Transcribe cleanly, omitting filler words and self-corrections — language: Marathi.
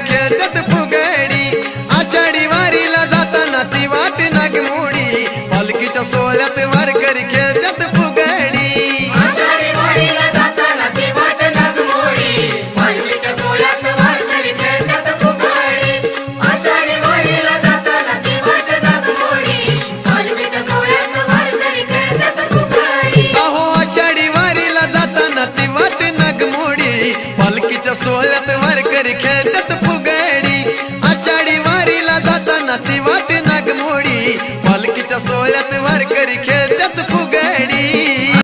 खेळतात फुगडी आषाढी वारीला जाताना ती वाट नागमोडी पालखीच्या सोहळ्यात वारकरी खेळतात फुगडी आषाढी वारीला जाताना ती वाट नागमोडी पालखीच्या सोहळ्यात वारकरी खेळतात फुगडी आषाढी वारीला जाताना ती वाट नागमोडी पालखीच्या सोहळ्यात वारकरी खेळतात फुगडी अहो आषाढी वारीला जाताना ती वाट नागमोडी पालखीच्या सोहळ्यात वारकरी खेळतात फुगडी आषाढी वारीला जाताना ती वाट नागमोडी पालखीच्या सोहळ्यात वारकरी